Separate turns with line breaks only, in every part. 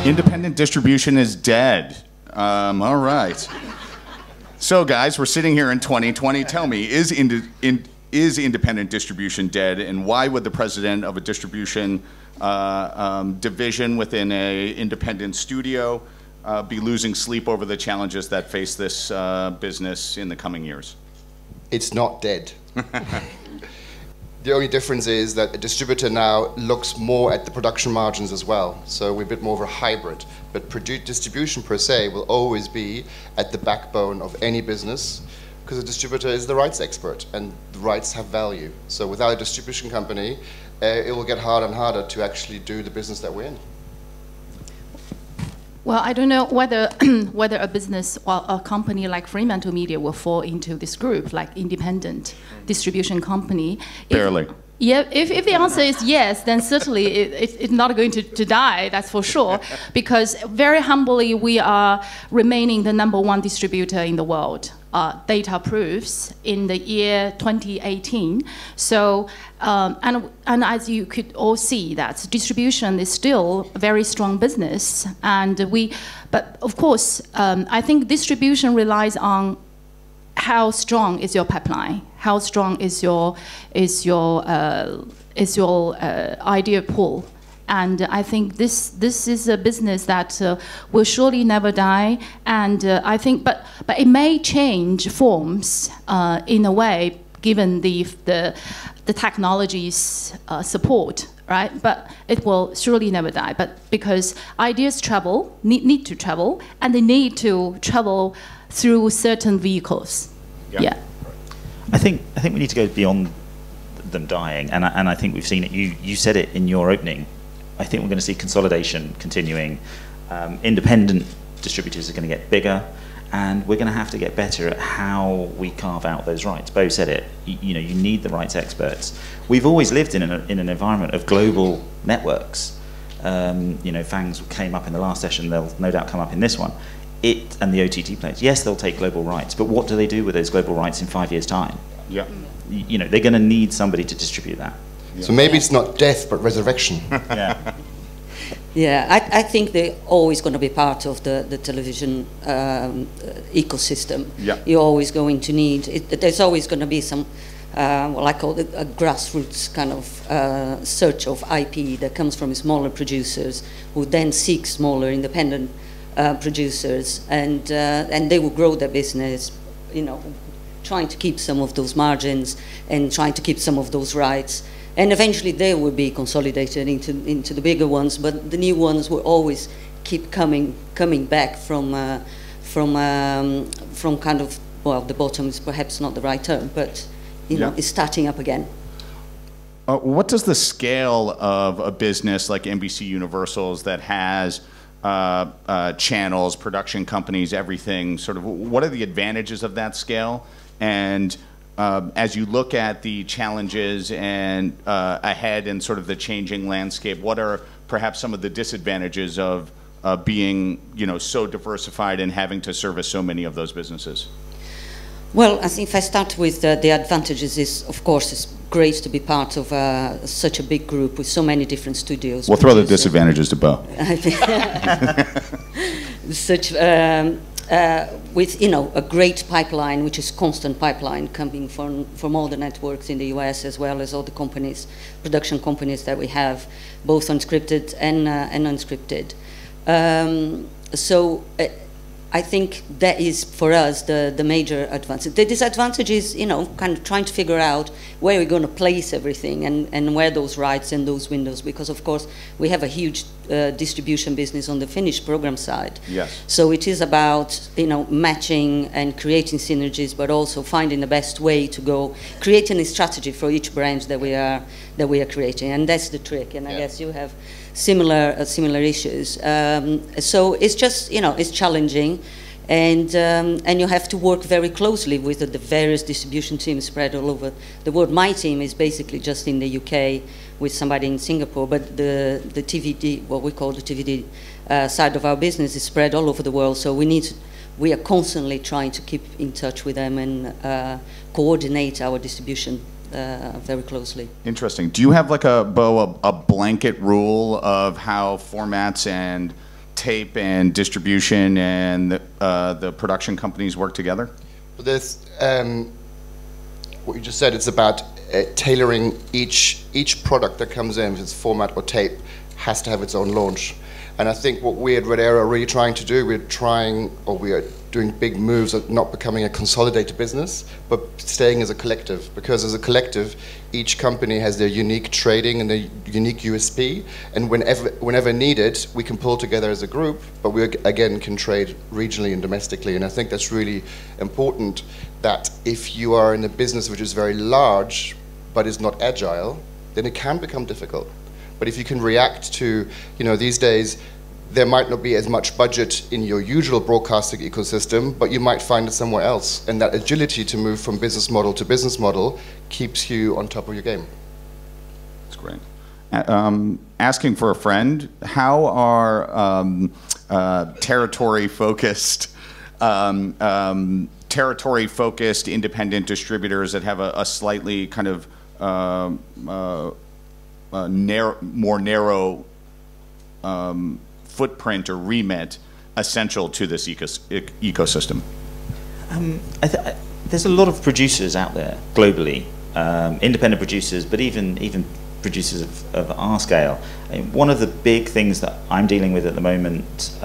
Independent distribution is dead. All right. So, guys, we're sitting here in 2020. Tell me, is independent distribution dead, and why would the president of a distribution division within an independent studio be losing sleep over the challenges that face this business in the coming years?
It's not dead. The only difference is that a distributor now looks more at the production margins as well. So we're a bit more of a hybrid. But distribution per se will always be at the backbone of any business, because a distributor is the rights expert and the rights have value. So without a distribution company, it will get harder and harder to actually do the business that we're in.
Well, I don't know whether whether a business or a company like Fremantle Media will fall into this group, like independent distribution company.
Barely.
If the answer is yes, then certainly it's not going to die, that's for sure, because very humbly we are remaining the #1 distributor in the world. Data proves in the year 2018. So, and as you could all see, that distribution is still a very strong business. But of course, I think distribution relies on how strong is your pipeline, how strong is your idea pool. And I think this is a business that will surely never die. And I think, but it may change forms in a way, given the technology's support, right? But it will surely never die. But because ideas travel, need to travel, and they need to travel through certain vehicles. Yeah.
I think we need to go beyond them dying, and I think we've seen it. You said it in your opening. I think we're going to see consolidation continuing. Independent distributors are going to get bigger, and we're going to have to get better at how we carve out those rights. Bo said it. You know, you need the rights experts. We've always lived in an environment of global networks. You know, FANGs came up in the last session. They'll no doubt come up in this one. It and the OTT players. Yes, they'll take global rights, but what do they do with those global rights in 5 years' time?
Yeah.
You know, they're going to need somebody to distribute that.
Yeah. So maybe it's not death, but resurrection.
Yeah.
Yeah, I think they're always going to be part of the television ecosystem.
Yeah.
You're always going to need, there's always going to be some, what I call a grassroots kind of search of IP that comes from smaller producers who then seek smaller independent producers, and they will grow their business, you know, trying to keep some of those margins and trying to keep some of those rights. And eventually they will be consolidated into the bigger ones, but the new ones will always keep coming back from kind of, well, the bottom is perhaps not the right term, but you know, it's starting up again.
What does the scale of a business like NBC Universal's that has channels, production companies, everything, sort of, what are the advantages of that scale? And as you look at the challenges and ahead and sort of the changing landscape, what are perhaps some of the disadvantages of being, you know, so diversified and having to service so many of those businesses?
Well, I think if I start with the advantages, is of course it's great to be part of such a big group with so many different studios.
We'll throw the disadvantages to Bo.
Such with, you know, a great pipeline, which is constant pipeline coming from all the networks in the US, as well as all the companies, production companies that we have, both unscripted and unscripted. So I think that is, for us, the major advantage. The disadvantage is, you know, kind of trying to figure out where we're going to place everything and where those rights and those windows, because, of course, we have a huge distribution business on the finished program side.
Yes.
So it is about, you know, matching and creating synergies, but also finding the best way to go, creating a strategy for each branch that we are creating, and that's the trick. And I guess you have similar issues. So it's just, you know, it's challenging, and you have to work very closely with the various distribution teams spread all over the world. My team is basically just in the UK with somebody in Singapore, but the TVD, what we call the TVD side of our business, is spread all over the world. So we are constantly trying to keep in touch with them and coordinate our distribution very closely.
Interesting. Do you have like a blanket rule of how formats and tape and distribution and the production companies work together?
But there's what you just said. It's about tailoring each product that comes in, if it's format or tape, has to have its own launch. And I think what we at Red Arrow are really trying to do, we are doing big moves at not becoming a consolidated business, but staying as a collective. Because as a collective, each company has their unique trading and their unique USP, and whenever needed, we can pull together as a group, but we again can trade regionally and domestically. And I think that's really important, that if you are in a business which is very large, but is not agile, then it can become difficult. But if you can react to, these days, there might not be as much budget in your usual broadcasting ecosystem, but you might find it somewhere else. And that agility to move from business model to business model keeps you on top of your game.
That's great. Asking for a friend, how are territory-focused independent distributors that have a slightly kind of more narrow footprint or remit essential to this ecosystem?
There's a lot of producers out there globally, independent producers, but even producers of our scale. One of the big things that I'm dealing with at the moment,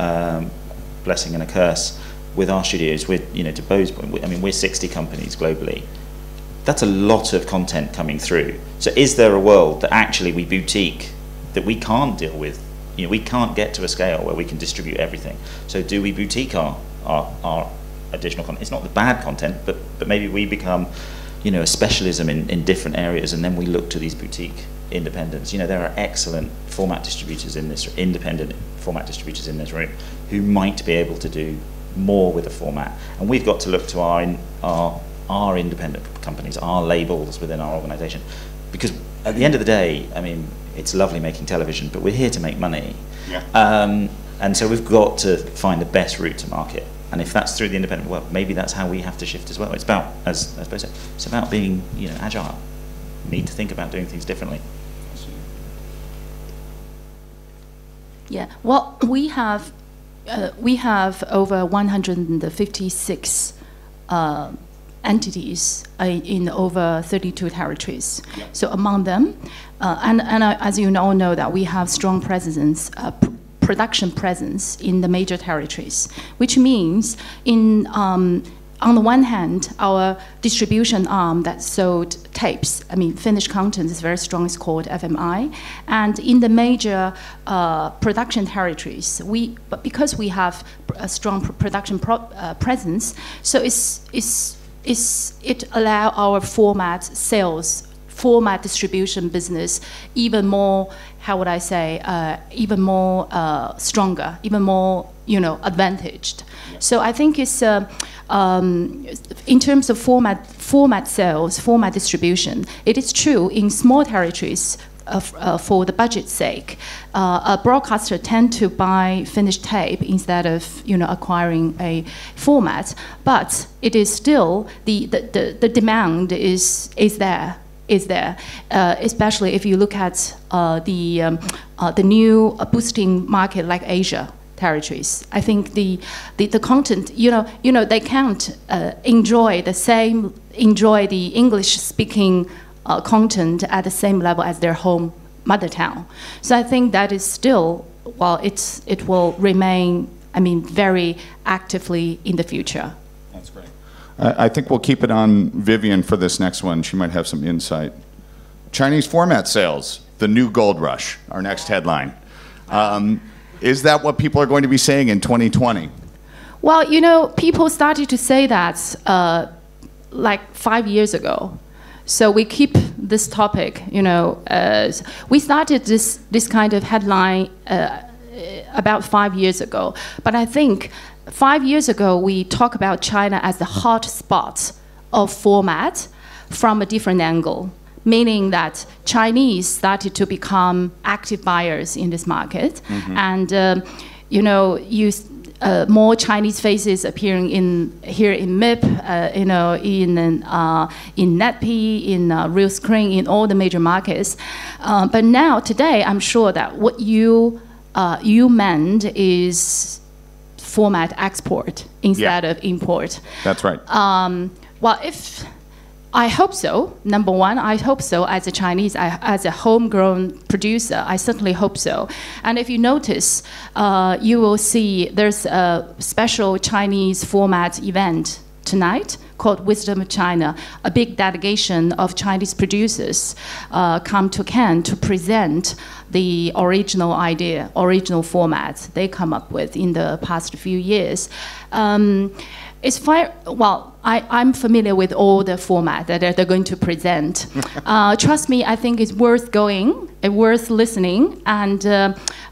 blessing and a curse, with our studios, to Beau's point, we're 60 companies globally. That's a lot of content coming through. So is there a world that actually we boutique, that we can't deal with? We can't get to a scale where we can distribute everything. So do we boutique our additional content? It's not the bad content, but maybe we become, a specialism in different areas, and then we look to these boutique independents. There are excellent format distributors in this, independent format distributors in this room, who might be able to do more with a format. And we've got to look to our independent companies, our labels within our organisation, because at the end of the day, it's lovely making television, but we're here to make money.
Yeah.
And so we've got to find the best route to market. And if that's through the independent world, maybe that's how we have to shift as well. It's about, as Beau said, it's about being agile. We need to think about doing things differently.
Yeah. Well, we have over 156 entities in over 32 territories. Yep. So among them, as you all know, that we have strong presence, production presence in the major territories, which means on the one hand, our distribution arm that sold tapes, finished content is very strong, it's called FMI. And in the major production territories, but because we have a strong production presence, so it allow our format sales, format distribution business even more, how would I say, even more stronger, even more, advantaged. So I think it's, in terms of format sales, format distribution, it is true in small territories, for the budget's sake, a broadcaster tend to buy finished tape instead of acquiring a format. But it is still the demand is there, especially if you look at the new boosting market like Asia territories. I think the content, they can't enjoy the English speaking content at the same level as their home mother tongue. So I think that is still, it will remain, very actively in the future.
That's great. I think we'll keep it on Vivian for this next one. She might have some insight. Chinese format sales, the new gold rush, our next headline. Is that what people are going to be saying in 2020?
Well, people started to say that like 5 years ago. So we keep this topic, we started this kind of headline about 5 years ago. But I think 5 years ago, we talked about China as the hot spot of format from a different angle, meaning that Chinese started to become active buyers in this market. Mm-hmm. And, more Chinese faces appearing here in MIP, in NetP, in Real Screen, in all the major markets. But now, today, I'm sure that what you you meant is format export instead of import.
That's right.
Well, I hope so. Number one, I hope so. As a Chinese, as a homegrown producer, I certainly hope so. And if you notice, you will see there's a special Chinese format event tonight called Wisdom of China. A big delegation of Chinese producers come to Cannes to present the original idea, original formats they come up with in the past few years. It's fine. Well, I'm familiar with all the format that they're going to present. Trust me, I think it's worth going, worth listening, and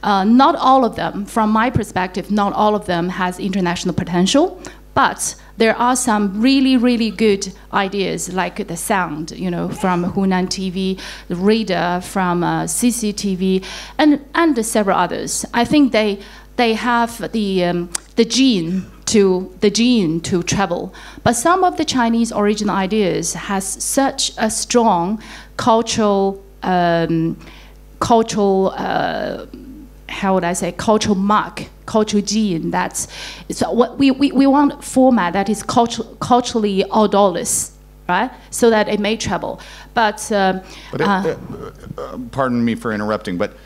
not all of them, from my perspective, not all of them has international potential, but there are some really, really good ideas, like the sound, you know, from Hunan TV, the radar from CCTV, and several others. I think they have the gene to travel. But some of the Chinese original ideas has such a strong cultural how would I say, cultural mark, cultural gene. That's so what we want a format that is culturally odorless, right? So that it may travel. But
pardon me for interrupting, but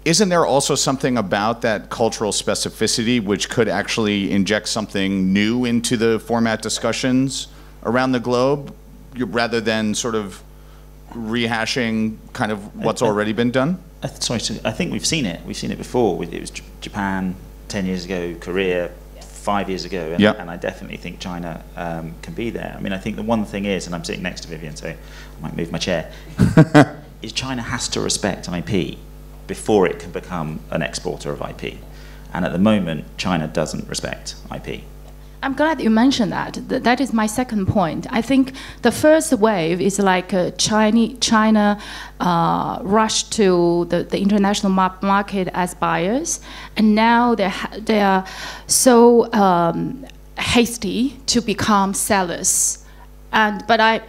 isn't there also something about that cultural specificity which could actually inject something new into the format discussions around the globe, rather than sort of rehashing kind of what's already been done?
Sorry, I think we've seen it. We've seen it before. It was Japan 10 years ago, Korea 5 years ago, and I definitely think China can be there. I mean, I think the one thing is, and I'm sitting next to Vivian, so I might move my chair, is China has to respect IP before it can become an exporter of IP. And at the moment, China doesn't respect IP.
I'm glad you mentioned that. That is my second point. I think the first wave is like China rushed to the international market as buyers, and now they are so hasty to become sellers. But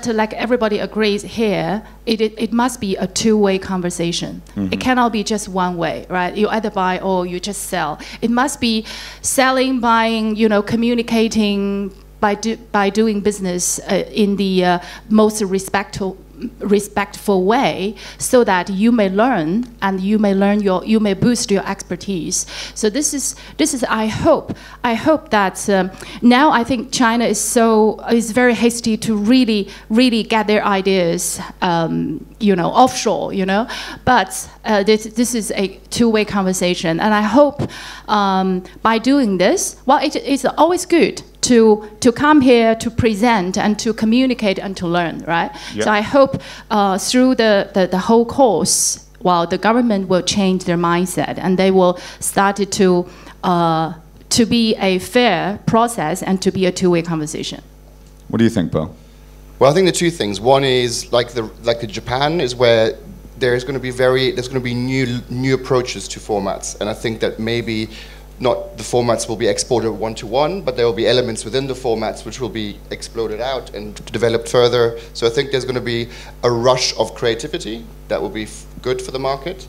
like everybody agrees here, it must be a two-way conversation. Mm-hmm. It cannot be just one way, right? You either buy or you just sell. It must be selling, buying, you know, communicating by doing business in the most respectful way, so that you may learn and you may boost your expertise. So this is I hope that now I think China is very hasty to really get their ideas offshore, but this is a two-way conversation, and I hope by doing this, well, it's always good to come here to present and to communicate and to learn, right? Yep. So I hope through the whole course, the government will change their mindset and they will start to be a fair process and to be a two-way conversation.
What do you think, Beale?
Well, I think the two things. One is like the Japan is where there's going to be new approaches to formats, and I think that maybe not the formats will be exported one-to-one, but there will be elements within the formats which will be exploded out and developed further. So I think there's going to be a rush of creativity that will be good for the market.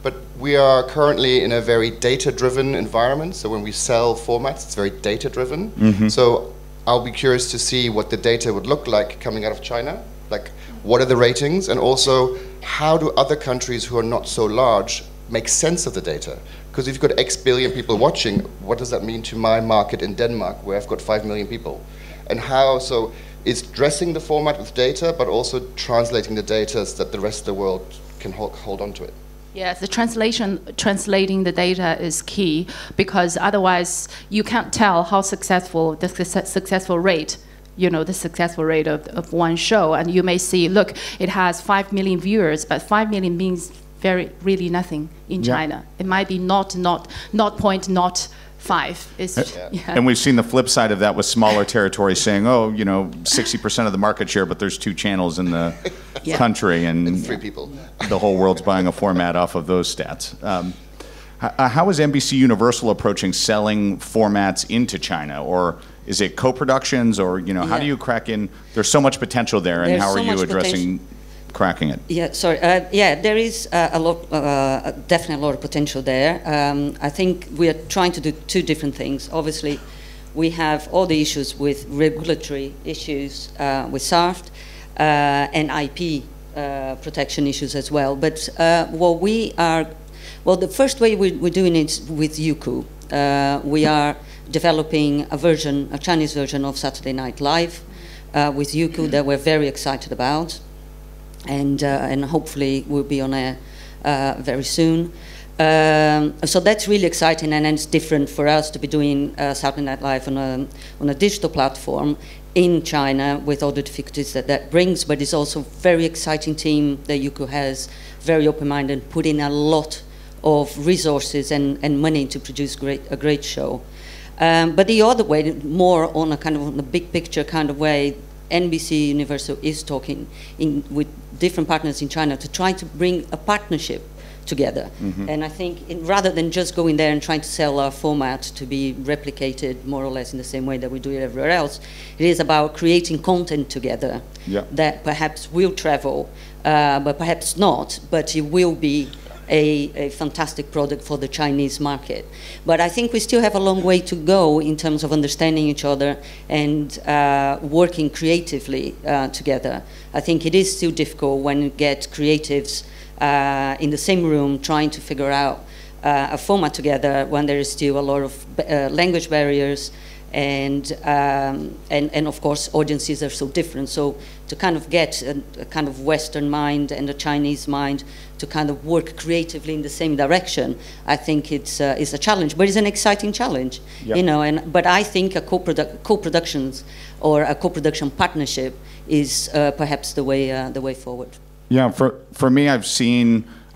But we are currently in a very data-driven environment. So when we sell formats, it's very data-driven. Mm-hmm. So I'll be curious to see what the data would look like coming out of China. Like, what are the ratings? And also, how do other countries who are not so large make sense of the data? Because if you've got X billion people watching, what does that mean to my market in Denmark, where I've got 5 million people? And how, so it's dressing the format with data, but also translating the data so that the rest of the world can hold on to it.
Yes, the translating the data is key, because otherwise you can't tell how successful the successful rate, the successful rate of one show. And you may see, look, it has 5 million viewers, but 5 million means really nothing in China. It might be not 0.05.
And we've seen the flip side of that with smaller territories saying, 60% of the market share, but there's 2 channels in the country, and
3 people.
The whole world's buying a format off of those stats. How is NBC Universal approaching selling formats into China? Or is it co-productions, or how do you crack in? There's so much potential there, and how are you addressing cracking it?
Yeah, sorry. Yeah, there is a lot, definitely a lot of potential there. I think we are trying to do two different things. Obviously, we have all the issues with regulatory issues with SART and IP protection issues as well. But what we are, well, the first way we're doing it with Youku. We are developing a Chinese version of Saturday Night Live with Youku that we're very excited about, and hopefully we'll be on air very soon. So that's really exciting, and it's different for us to be doing Saturday Night Live on a digital platform in China with all the difficulties that brings, but it's also a very exciting team that Youku has, very open-minded, put in a lot of resources and money to produce a great show. But the other way, more on a kind of on the big picture kind of way, NBC Universal is talking with different partners in China to try to bring a partnership together. Mm-hmm. And I think rather than just going there and trying to sell our format to be replicated more or less in the same way that we do it everywhere else, it is about creating content together that perhaps will travel, but perhaps not, but it will be a fantastic product for the Chinese market. But I think we still have a long way to go in terms of understanding each other and working creatively together. I think it is still difficult when you get creatives in the same room trying to figure out a format together when there is still a lot of language barriers and of course audiences are so different. So to kind of get a kind of Western mind and a Chinese mind to kind of work creatively in the same direction, I think it's a challenge, but it's an exciting challenge, you know. But I think a co-productions or a co-production partnership is perhaps the way forward.
Yeah, for me, I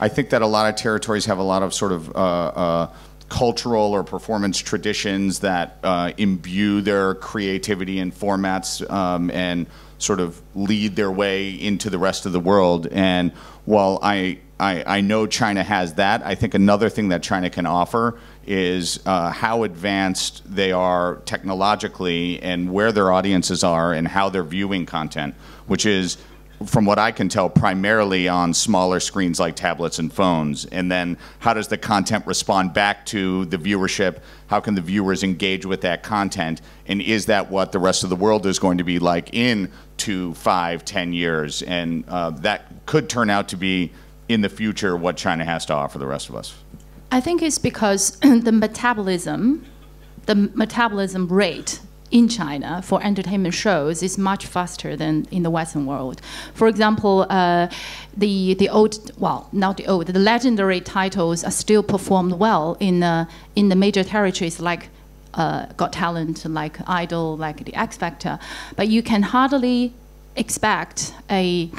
think that a lot of territories have a lot of sort of cultural or performance traditions that imbue their creativity and formats and sort of lead their way into the rest of the world. And while I know China has that, I think another thing that China can offer is how advanced they are technologically and where their audiences are and how they're viewing content, which is, from what I can tell, primarily on smaller screens like tablets and phones. And then how does the content respond back to the viewership? How can the viewers engage with that content? And is that what the rest of the world is going to be like in 2, 5, 10 years? And that could turn out to be, in the future, what China has to offer the rest of us.
I think it's because the metabolism rate in China for entertainment shows is much faster than in the Western world. For example, the legendary titles are still performed well in the major territories like Got Talent, like Idol, like the X Factor, but you can hardly expect a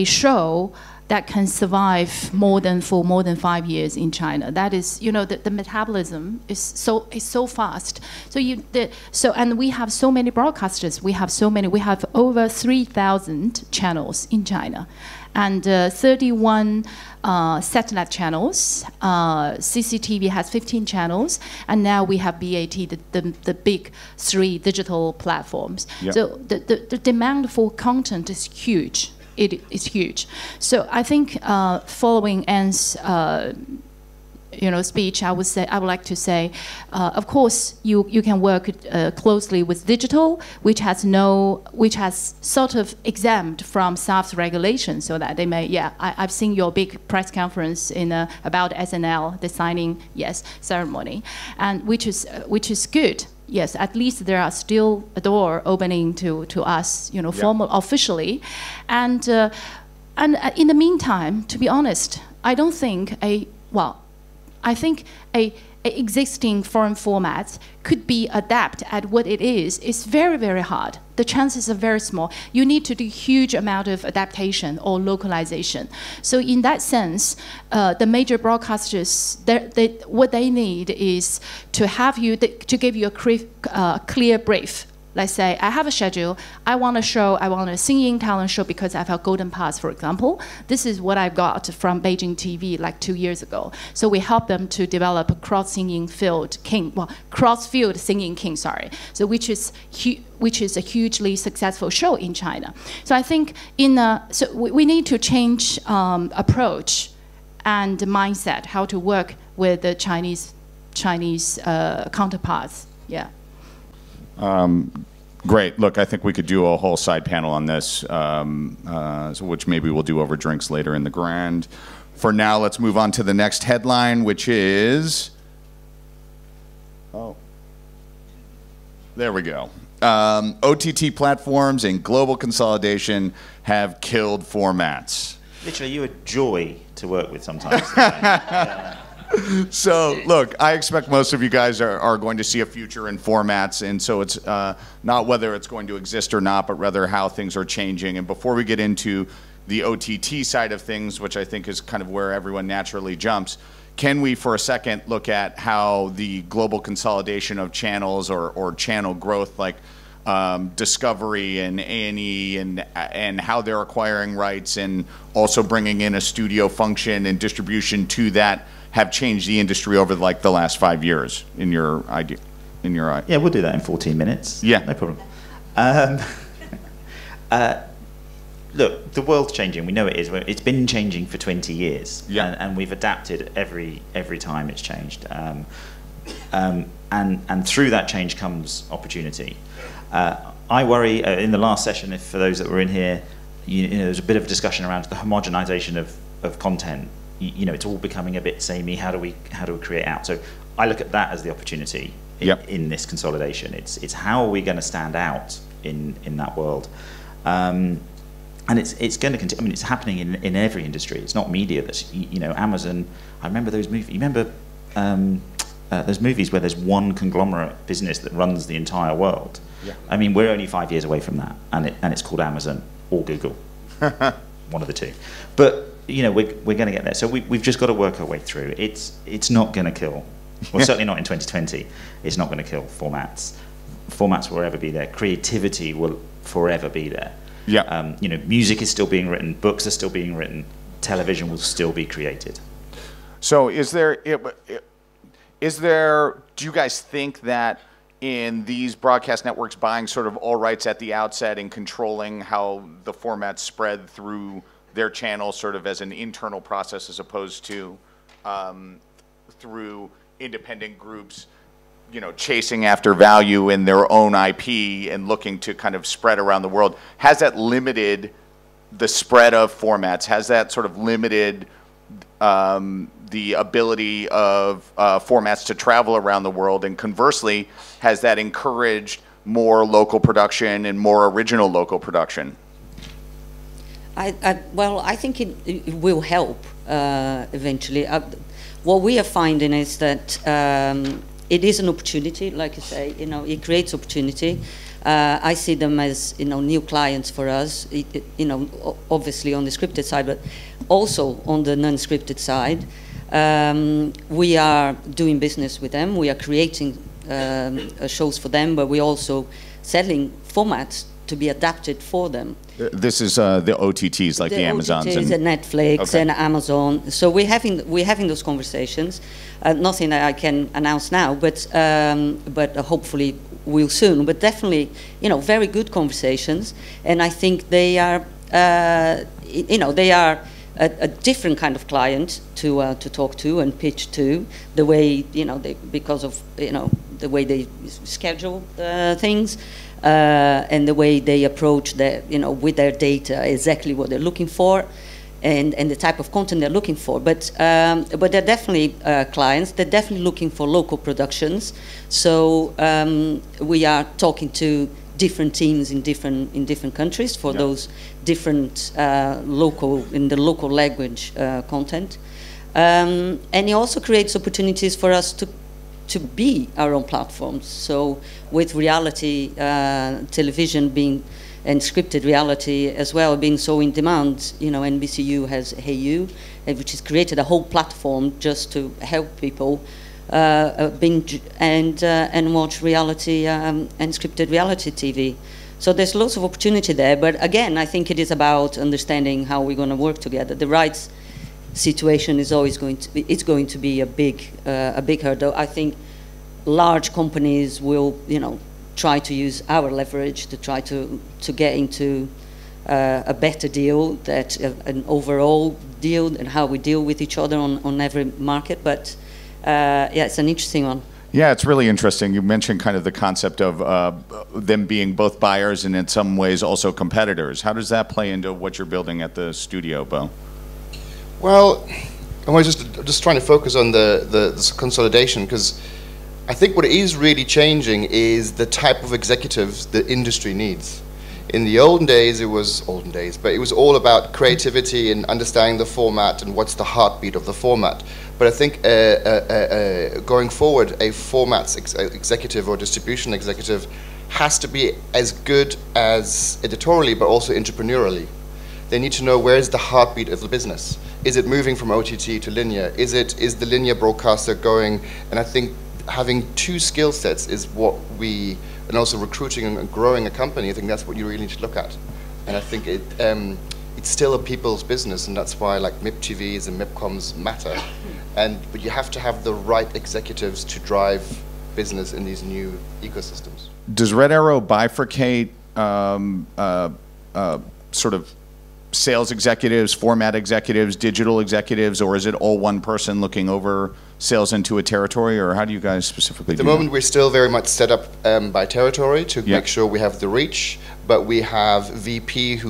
show that can survive for more than 5 years in China. That is, you know, the metabolism is so fast. And we have so many broadcasters. We have over 3,000 channels in China, and 31 satellite channels. CCTV has 15 channels, and now we have BAT, the big 3 digital platforms. Yep. So the demand for content is huge. It is huge. So I think following Anne's speech, I would like to say, of course, you can work closely with digital, which has sort of exempt from SARS regulation, so that they may. Yeah, I've seen your big press conference about SNL, the signing ceremony, and which is good. Yes, at least there are still a door opening to us, formal, officially, and in the meantime, to be honest, I don't think I think a existing foreign formats could be adapted at what it is. It's very, very hard. The chances are very small. You need to do huge amount of adaptation or localization. So in that sense, the major broadcasters, what they need is to have to give you a clear brief let's say I have a schedule, I want a singing talent show because I have a golden pass, for example. This is what I got from Beijing TV like 2 years ago. So we help them to develop a cross-field singing king, so which is a hugely successful show in China. So I think so we need to change approach and mindset, how to work with the Chinese counterparts. Yeah.
Great. Look, I think we could do a whole side panel on this, which maybe we'll do over drinks later in the Grand. For now, let's move on to the next headline, which is... Oh. There we go. OTT platforms and global consolidation have killed formats.
Literally, you're a joy to work with sometimes.
So, look, I expect most of you guys are going to see a future in formats, and so it's not whether it's going to exist or not, but rather how things are changing. And before we get into the OTT side of things, which I think is kind of where everyone naturally jumps, can we, for a second, look at how the global consolidation of channels or channel growth, like Discovery and A&E, and how they're acquiring rights and also bringing in a studio function and distribution to that, have changed the industry over like the last 5 years in your idea?
Yeah, we'll do that in 14 minutes.
Yeah,
no problem. Look, the world's changing. We know it is. It's been changing for 20 years, and we've adapted every time it's changed. And through that change comes opportunity. I worry in the last session, if for those that were in here, there's a bit of a discussion around the homogenization of content. It's all becoming a bit samey. How do we create out? So I look at that as the opportunity in this consolidation. It's how are we going to stand out in that world? And it's going to continue. I mean, it's happening in every industry. It's not media that's, Amazon. I remember those movies. You remember those movies where there's one conglomerate business that runs the entire world? Yeah. I mean, we're only 5 years away from that, and it's called Amazon or Google, one of the two. But we're going to get there. So we've just got to work our way through. It's not going to kill. Well, certainly not in 2020. It's not going to kill formats. Formats will forever be there. Creativity will forever be there. Yeah. Music is still being written, books are still being written, television will still be created.
So do you guys think that in these broadcast networks buying sort of all rights at the outset and controlling how the formats spread through their channels sort of as an internal process as opposed to through independent groups, chasing after value in their own IP and looking to kind of spread around the world, has that limited the spread of formats? Has that sort of limited the ability of formats to travel around the world? And conversely, has that encouraged more local production and more original local production?
Well, I think it will help eventually. What we are finding is that it is an opportunity, like you say. It creates opportunity. I see them as new clients for us. Obviously on the scripted side, but also on the non-scripted side. We are doing business with them. We are creating shows for them, but we're also selling formats to be adapted for them.
This is the OTTs, like the Amazons
OTTs and Netflix and Amazon. So we're having those conversations. Nothing that I can announce now, but hopefully we'll soon. But definitely, very good conversations. And I think they are, they are a different kind of client to talk to and pitch to. The way because of the way they schedule things. And the way they approach with their data, exactly what they're looking for, and the type of content they're looking for. But they're definitely clients. They're definitely looking for local productions. So we are talking to different teams in different countries for those different local language content. And it also creates opportunities for us to be our own platforms. So with reality television being and scripted reality as well being so in demand, NBCU has Hey You, which has created a whole platform just to help people binge and watch reality and scripted reality TV. So there's lots of opportunity there, but again, I think it is about understanding how we're going to work together. The rights situation is always going to be a big hurdle. I think large companies will, try to use our leverage to try to get into a better deal, that an overall deal, and how we deal with each other on every market. But yeah, it's an interesting one.
Yeah, it's really interesting. You mentioned kind of the concept of them being both buyers and in some ways also competitors. How does that play into what you're building at the studio, Beale?
Well, I was just trying to focus on the consolidation, because I think what is really changing is the type of executives the industry needs. In the olden days, but it was all about creativity and understanding the format and what's the heartbeat of the format. But I think going forward, a formats executive or distribution executive has to be as good as editorially, but also entrepreneurially. They need to know where's the heartbeat of the business. Is it moving from OTT to linear? Is the linear broadcaster going? And I think having two skill sets is what we, and also recruiting and growing a company, I think that's what you really need to look at. And I think it's still a people's business, and that's why like MIPTVs and MIPComs matter. But you have to have the right executives to drive business in these new ecosystems.
Does Red Arrow bifurcate sort of sales executives, format executives, digital executives, or is it all one person looking over sales into a territory, or how do you guys specifically do that?
At the moment, we're still very much set up by territory to make sure we have the reach, but we have VPs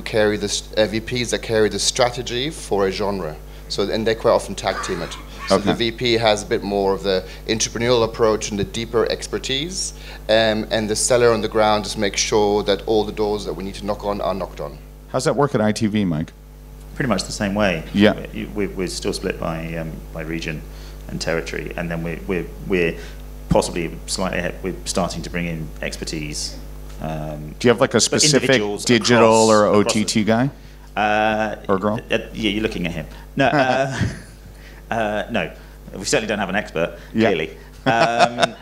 that carry the strategy for a genre. So, and they quite often tag team it. So the VP has a bit more of the entrepreneurial approach and the deeper expertise, and the seller on the ground just makes sure that all the doors that we need to knock on are knocked on.
How's that work at ITV, Mike?
Pretty much the same way.
Yeah.
We're still split by region and territory, and then we're possibly slightly ahead. We're starting to bring in expertise.
Do you have like a specific digital or OTT guy? Or girl?
Yeah, you're looking at him. No, no. We certainly don't have an expert, clearly. No,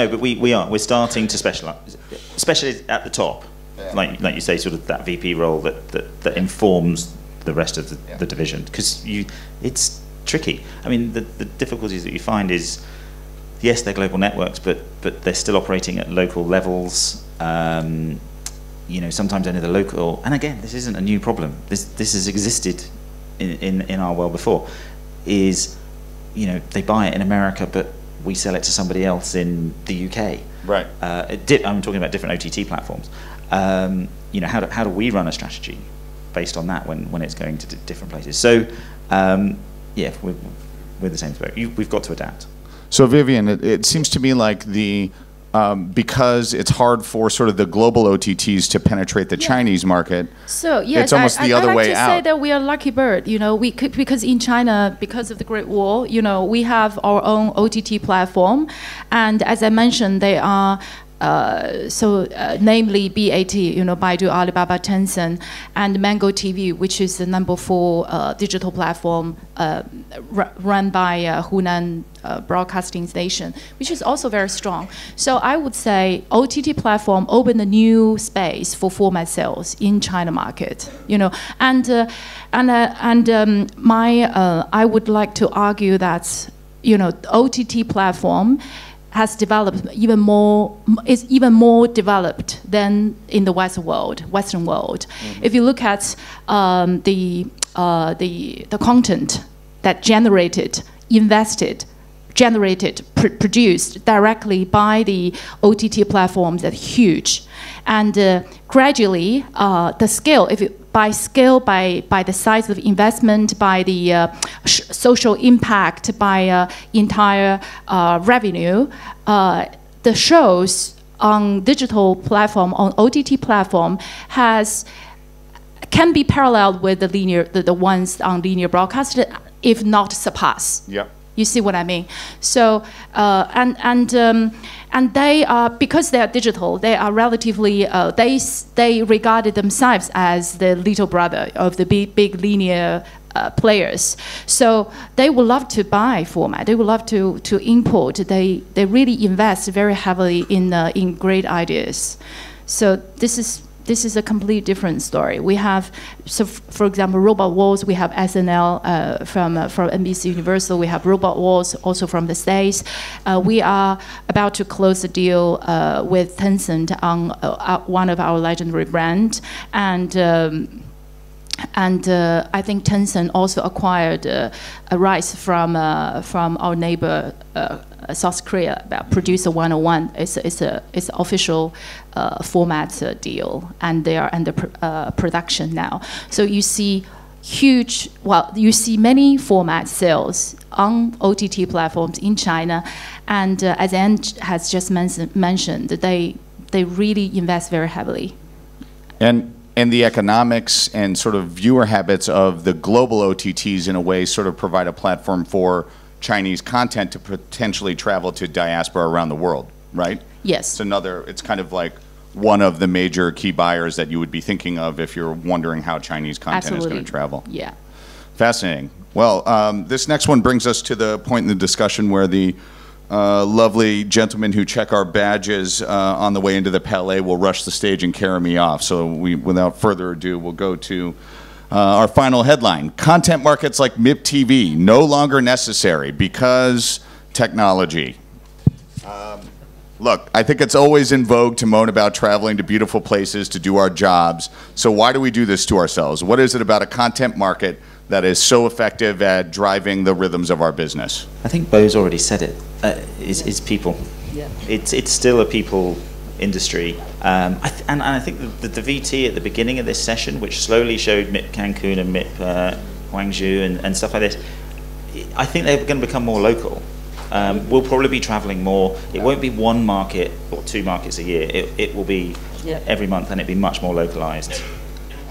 but we're starting to specialize, especially at the top. Yeah. Like you say, sort of that VP role that informs the rest of the division, because it's tricky. I mean, the difficulties that you find is, yes, they're global networks, but they're still operating at local levels. Sometimes only the local. And again, this isn't a new problem. This has existed in our world before. Is they buy it in America, but we sell it to somebody else in the UK.
Right.
I'm talking about different OTT platforms. How do we run a strategy based on that when it's going to different places? So, we're the same boat. We've got to adapt.
So, Vivian, it seems to me like because it's hard for sort of the global OTTs to penetrate the Chinese market.
So yes,
it's almost the other way out.
I like to say that we are lucky bird. Because in China, because of the Great Wall, we have our own OTT platform, and as I mentioned, they are. Namely BAT, Baidu, Alibaba, Tencent, and Mango TV, which is the number 4 digital platform run by Hunan Broadcasting Station, which is also very strong. So I would say OTT platform opened a new space for format sales in China market. I would like to argue that OTT platform has developed is even more developed than in the Western world. Mm-hmm. If you look at the content that produced directly by the OTT platforms, that's huge, and gradually the scale, by the size of investment, by the social impact, by entire revenue, the shows on digital platform, on OTT platform, can be paralleled with the ones on linear broadcast, if not surpass.
Yeah.
You see what I mean? So and they are, because they are digital, they are relatively they regarded themselves as the little brother of the big linear players. So they would love to buy format. They would love to import. They really invest very heavily in great ideas. So this is a completely different story. We have, so for example, Robot Wars. We have SNL from NBC Universal. We have Robot Wars also from the States. We are about to close a deal with Tencent on one of our legendary brands, and I think Tencent also acquired a rights from our neighbor South Korea about Producer 101. It's an official format deal, and they are under production now. So you see you see many format sales on OTT platforms in China, and as Anne has just mentioned, they really invest very heavily.
And the economics and sort of viewer habits of the global OTTs in a way sort of provide a platform for Chinese content to potentially travel to diaspora around the world, right?
Yes.
It's kind of like one of the major key buyers that you would be thinking of if you're wondering how Chinese content is going to travel.
Yeah.
Fascinating. Well, this next one brings us to the point in the discussion where the lovely gentlemen who check our badges on the way into the Palais will rush the stage and carry me off. So without further ado, we'll go to our final headline. Content markets like MIPTV no longer necessary because technology. Look, I think it's always in vogue to moan about traveling to beautiful places to do our jobs. So why do we do this to ourselves? What is it about a content market that is so effective at driving the rhythms of our business?
I think Bo's already said it. It's people.
Yeah.
It's still a people industry. And I think the VT at the beginning of this session, which slowly showed MIP Cancun and MIP Guangzhou and stuff like this, I think they're going to become more local. We'll probably be traveling more. It won't be one market or two markets a year. It will be every month, and it'll be much more localized.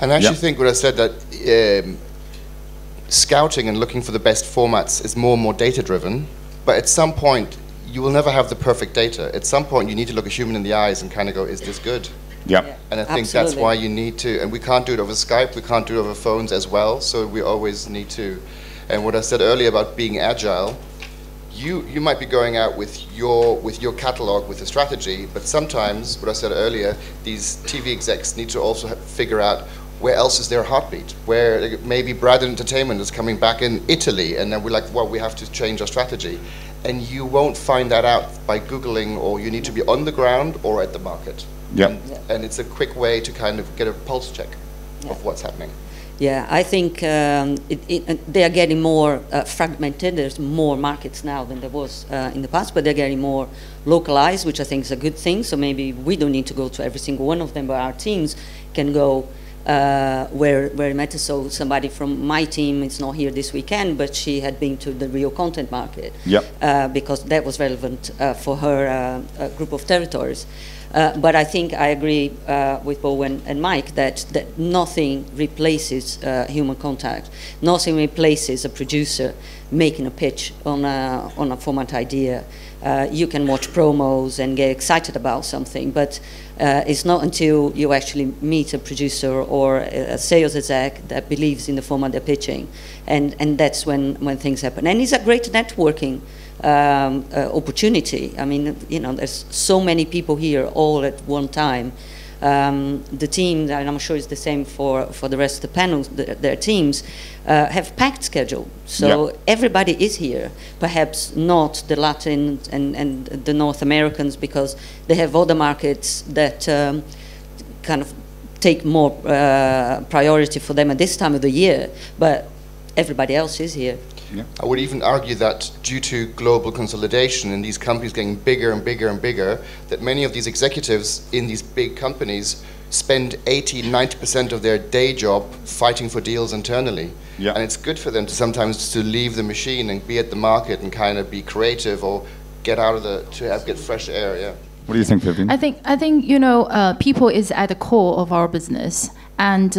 And I actually think what I said, that scouting and looking for the best formats is more and more data-driven, but at some point, you will never have the perfect data. At some point, you need to look a human in the eyes and kind of go, is this good?
Yep.
And I think that's why you need to, and we can't do it over Skype, we can't do it over phones as well, so we always need to. And what I said earlier about being agile, you might be going out with your catalog, with a strategy, but sometimes, what I said earlier, these TV execs need to also figure out where else is their heartbeat, where maybe Brad Entertainment is coming back in Italy, and then we're like, well, we have to change our strategy. And you won't find that out by Googling, or you need to be on the ground or at the market.
Yep.
And it's a quick way to kind of get a pulse check of what's happening.
Yeah, I think they are getting more fragmented. There's more markets now than there was in the past, but they're getting more localized, which I think is a good thing. So maybe we don't need to go to every single one of them, but our teams can go where it matters. So somebody from my team is not here this weekend, but she had been to the Rio content market because that was relevant for her group of territories. But I think I agree with Bo and Mike that nothing replaces human contact. Nothing replaces a producer making a pitch on a format idea. You can watch promos and get excited about something, but it's not until you actually meet a producer or a sales exec that believes in the format they're pitching, and that's when things happen. And it's a great networking opportunity. I mean, you know, there's so many people here all at one time. The team, and I'm sure it's the same for the rest of the panels, their teams have packed schedule. So everybody is here. Perhaps not the Latin and the North Americans, because they have other markets that kind of take more priority for them at this time of the year. But everybody else is here.
Yeah. I would even argue that due to global consolidation and these companies getting bigger and bigger and bigger, that many of these executives in these big companies spend 80–90% of their day job fighting for deals internally. Yeah. And it's good for them to sometimes to leave the machine and be at the market and kind of be creative or get out of get fresh air. Yeah.
What do you think, Vivian?
I think you know, people is at the core of our business, and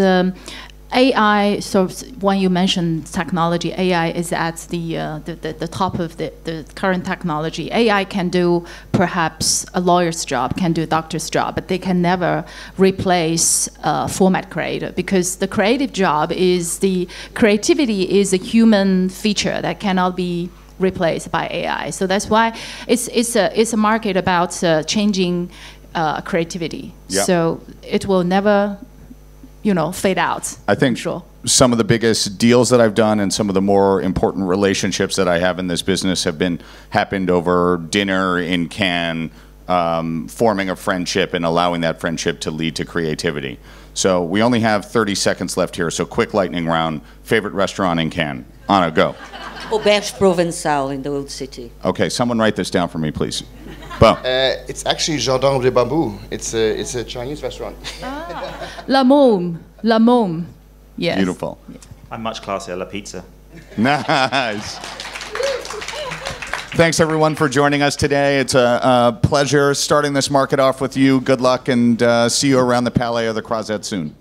AI, so when you mention technology, AI is at the top of the current technology. AI can do perhaps a lawyer's job, can do a doctor's job, but they can never replace format creator, because the creative job is creativity is a human feature that cannot be replaced by AI. So that's why it's a market about changing creativity.
Yep.
So it will never fade out.
I think some of the biggest deals that I've done and some of the more important relationships that I have in this business have happened over dinner in Cannes, forming a friendship and allowing that friendship to lead to creativity. So we only have 30 seconds left here, so quick lightning round. Favorite restaurant in Cannes? Anna, go.
Auberge Provençal in the Old City.
Okay, someone write this down for me, please. Bo.
It's actually Jardin de Bambou. It's a Chinese restaurant.
La Môme. Yes.
Beautiful.
I'm much classier, La Pizza.
Nice. Thanks, everyone, for joining us today. It's a pleasure starting this market off with you. Good luck, and see you around the Palais or the Croisette soon.